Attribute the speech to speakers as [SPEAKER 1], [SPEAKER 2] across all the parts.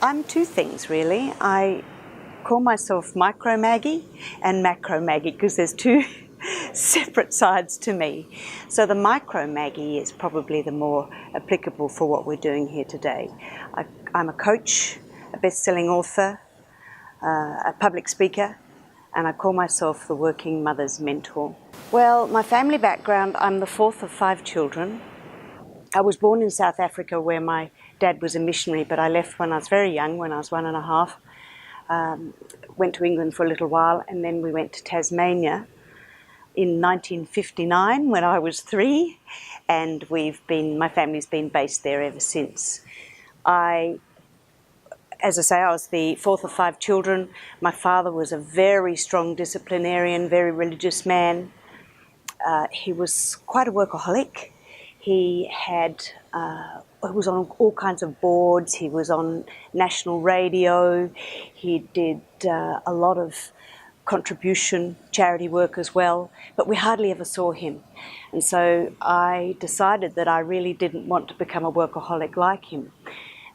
[SPEAKER 1] I'm two things really. I call myself Micro Maggie and Macro Maggie because there's two separate sides to me. So the Micro Maggie is probably the more applicable for what we're doing here today. I'm a coach, a best-selling author, a public speaker, and I call myself the working mother's mentor. Well, my family background, I'm the fourth of 5 children. I was born in South Africa where my dad was a missionary, but I left when I was very young, when I was 1.5. Went to England for a little while, and then we went to Tasmania in 1959 when I was 3, and my family's been based there ever since. As I say, I was the fourth of 5 children. My father was a very strong disciplinarian, very religious man. He was quite a workaholic. He was on all kinds of boards. He was on national radio. He did a lot of contribution, charity work as well, but we hardly ever saw him. And so I decided that I really didn't want to become a workaholic like him.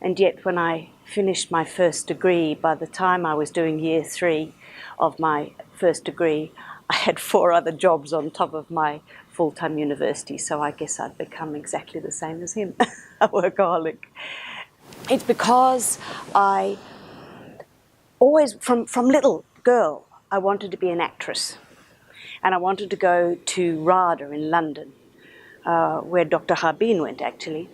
[SPEAKER 1] And yet when I finished my first degree, by the time I was doing year 3 of my first degree, I had 4 other jobs on top of my full-time university, so I guess I'd become exactly the same as him, a workaholic. It's because I always, from little girl, I wanted to be an actress, and I wanted to go to RADA in London, where Dr. Harbin went actually.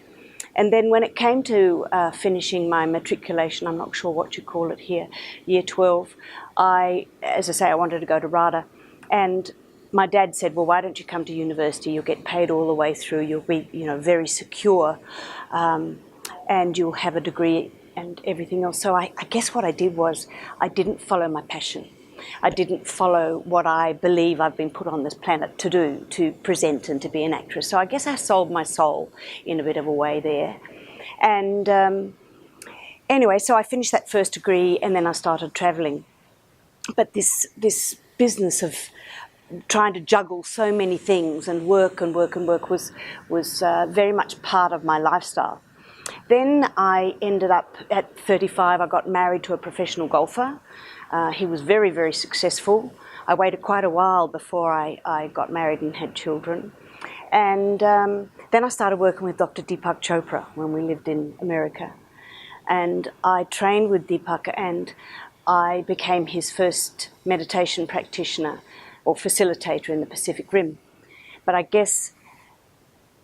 [SPEAKER 1] And then when it came to finishing my matriculation, I'm not sure what you call it here, year 12, as I say, I wanted to go to RADA. And my dad said, well, why don't you come to university? You'll get paid all the way through. You'll be, very secure, and you'll have a degree and everything else. So I guess what I did was I didn't follow my passion. I didn't follow what I believe I've been put on this planet to do, to present and to be an actress. So I guess I sold my soul in a bit of a way there. And anyway, so I finished that first degree and then I started travelling. But this business of trying to juggle so many things and work was very much part of my lifestyle. Then I ended up at 35, I got married to a professional golfer. He was very, very successful. I waited quite a while before I got married and had children. And then I started working with Dr. Deepak Chopra when we lived in America. And I trained with Deepak and I became his first meditation practitioner or facilitator in the Pacific Rim. But I guess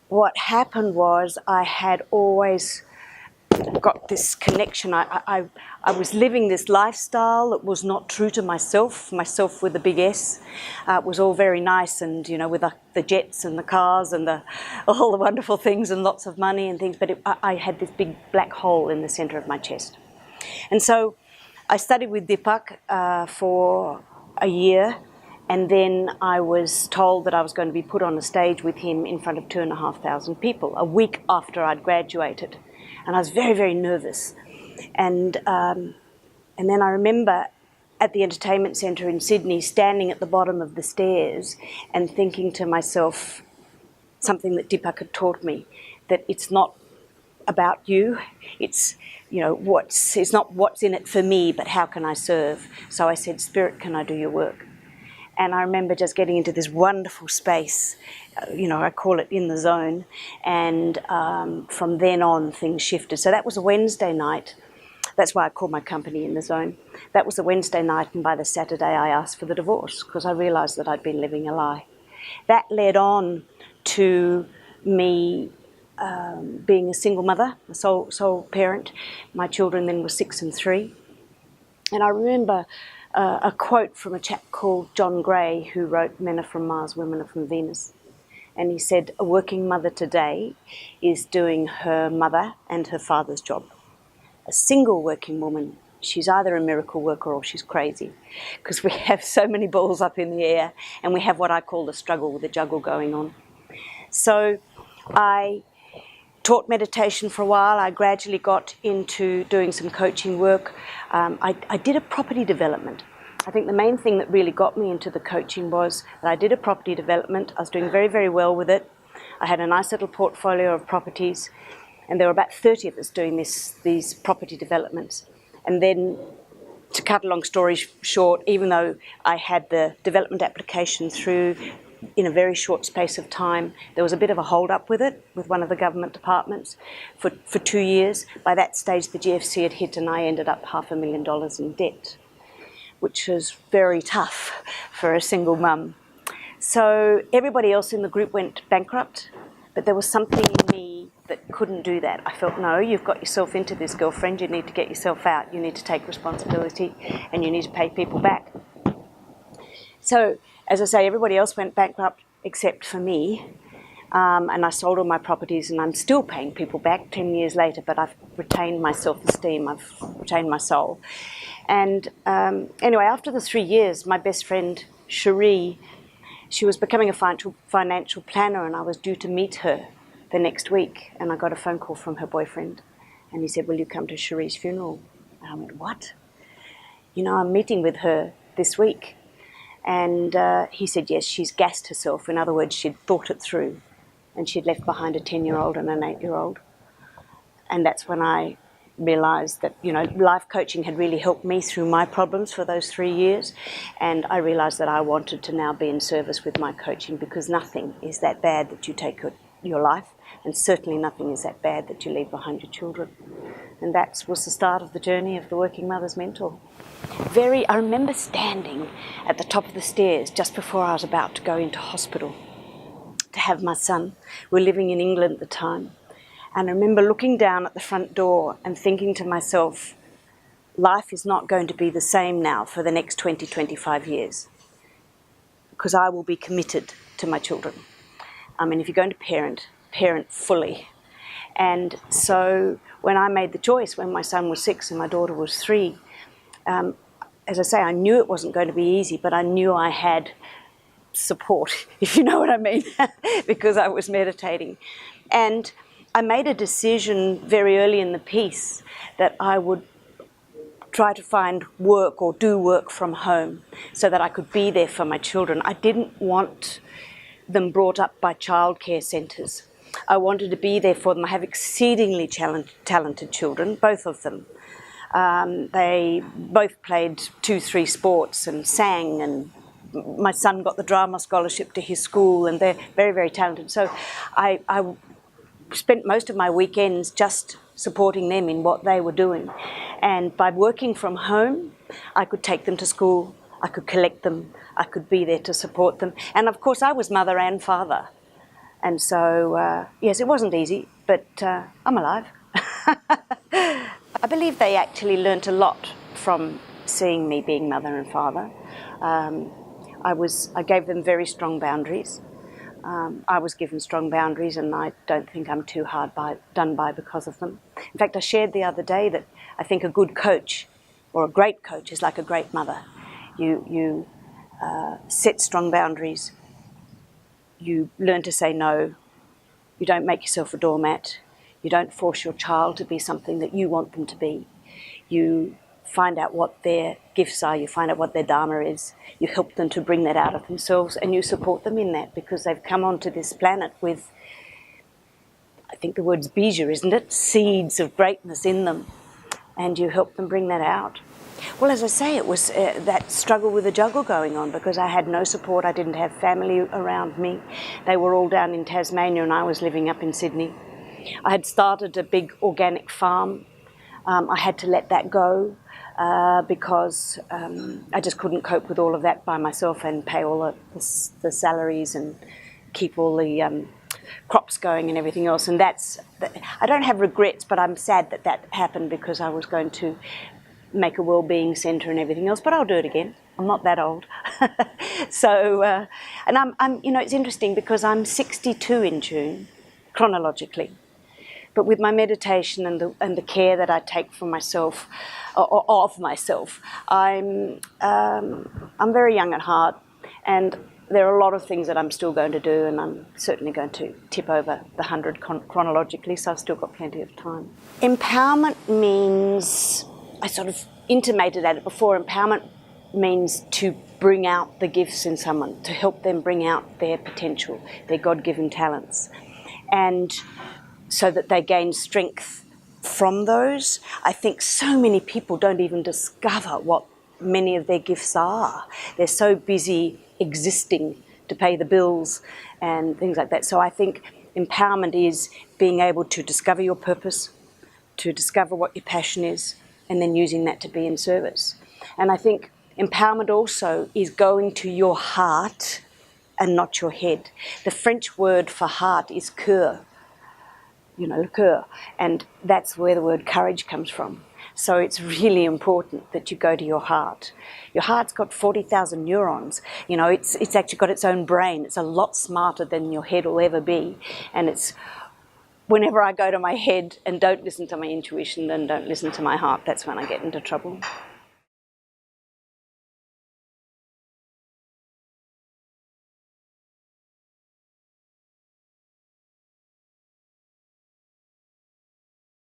[SPEAKER 1] what happened was I had always got this connection. I was living this lifestyle that was not true to myself with a big S. It was all very nice and, with the jets and the cars and all the wonderful things and lots of money and things, but I had this big black hole in the centre of my chest. And so I studied with Deepak for a year, and then I was told that I was going to be put on a stage with him in front of 2,500 people a week after I'd graduated. And I was very, very nervous. And then I remember at the entertainment centre in Sydney standing at the bottom of the stairs and thinking to myself something that Deepak had taught me, that it's not about you, it's not what's in it for me, but how can I serve? So I said, Spirit, can I do your work? And I remember just getting into this wonderful space, I call it in the zone, and from then on things shifted. So that was a Wednesday night. That's why I call my company In the Zone. That was a Wednesday night, and by the Saturday I asked for the divorce because I realised that I'd been living a lie. That led on to me being a single mother, a sole parent. My children then were 6 and 3. And I remember a quote from a chap called John Gray, who wrote Men Are From Mars, Women Are From Venus. And he said, a working mother today is doing her mother and her father's job. A single working woman, she's either a miracle worker or she's crazy, because we have so many balls up in the air and we have what I call the struggle with the juggle going on. So I taught meditation for a while. I gradually got into doing some coaching work. I did a property development. I think the main thing that really got me into the coaching was that I did a property development. I was doing very, very well with it. I had a nice little portfolio of properties, and there were about 30 of us doing these property developments. And then, to cut a long story short, even though I had the development application through in a very short space of time, there was a bit of a hold-up with it, with one of the government departments, for 2 years. By that stage, the GFC had hit and I ended up $500,000 in debt, which was very tough for a single mum. So everybody else in the group went bankrupt, but there was something in me that couldn't do that. I felt, no, you've got yourself into this, girlfriend, you need to get yourself out, you need to take responsibility, and you need to pay people back. So, as I say, everybody else went bankrupt except for me, and I sold all my properties, and I'm still paying people back 10 years later, but I've retained my self-esteem, I've retained my soul. And anyway, after the 3 years, my best friend, Cherie, she was becoming a financial planner, and I was due to meet her the next week, and I got a phone call from her boyfriend, and he said, will you come to Cherie's funeral? And I went, what? You know, I'm meeting with her this week. And he said, yes, she's gassed herself. In other words, she'd thought it through, and she'd left behind a 10-year-old and an 8-year-old. And that's when I realised that, you know, life coaching had really helped me through my problems for those 3 years. And I realised that I wanted to now be in service with my coaching, because nothing is that bad that you take your life, and certainly nothing is that bad that you leave behind your children. And that was the start of the journey of the Working Mother's Mentor. I remember standing at the top of the stairs just before I was about to go into hospital to have my son. We were living in England at the time. And I remember looking down at the front door and thinking to myself, life is not going to be the same now for the next 20, 25 years, because I will be committed to my children. I mean, if you're going to parent fully. And so when I made the choice, when my son was 6 and my daughter was 3, as I say, I knew it wasn't going to be easy, but I knew I had support, if you know what I mean, because I was meditating. And I made a decision very early in the piece that I would try to find work or do work from home so that I could be there for my children. I didn't want them brought up by childcare centres. I wanted to be there for them. I have exceedingly talented children, both of them. They both played 2-3 sports and sang, and my son got the drama scholarship to his school, and they're very, very talented. So I spent most of my weekends just supporting them in what they were doing. And by working from home, I could take them to school, I could collect them, I could be there to support them. And of course, I was mother and father. And so, yes, it wasn't easy, but I'm alive. I believe they actually learnt a lot from seeing me being mother and father. I gave them very strong boundaries. I was given strong boundaries, and I don't think I'm too hard done by because of them. In fact, I shared the other day that I think a good coach, or a great coach, is like a great mother. You set strong boundaries. You learn to say no. You don't make yourself a doormat. You don't force your child to be something that you want them to be. You find out what their gifts are. You find out what their dharma is. You help them to bring that out of themselves, and you support them in that, because they've come onto this planet with, I think the word's bija, isn't it? Seeds of greatness in them, and you help them bring that out. Well, as I say, it was that struggle with the juggle going on, because I had no support. I didn't have family around me. They were all down in Tasmania, and I was living up in Sydney. I had started a big organic farm. I had to let that go because I just couldn't cope with all of that by myself and pay all the salaries and keep all the crops going and everything else. And I don't have regrets, but I'm sad that happened, because I was going to make a well-being centre and everything else, but I'll do it again. I'm not that old. So, and I'm, you know, it's interesting because I'm 62 in June, chronologically. But with my meditation and the care that I take for myself, or of myself, I'm very young at heart, and there are a lot of things that I'm still going to do, and I'm certainly going to tip over the 100 chronologically, so I've still got plenty of time. Empowerment means, I sort of intimated at it before, empowerment means to bring out the gifts in someone, to help them bring out their potential, their God-given talents, and so that they gain strength from those. I think so many people don't even discover what many of their gifts are. They're so busy existing to pay the bills and things like that. So I think empowerment is being able to discover your purpose, to discover what your passion is, and then using that to be in service. And I think empowerment also is going to your heart and not your head. The French word for heart is cœur, le cœur, and that's where the word courage comes from. So it's really important that you go to your heart. Your heart's got 40,000 neurons. It's actually got its own brain. It's a lot smarter than your head will ever be. And it's whenever I go to my head and don't listen to my intuition and don't listen to my heart, that's when I get into trouble.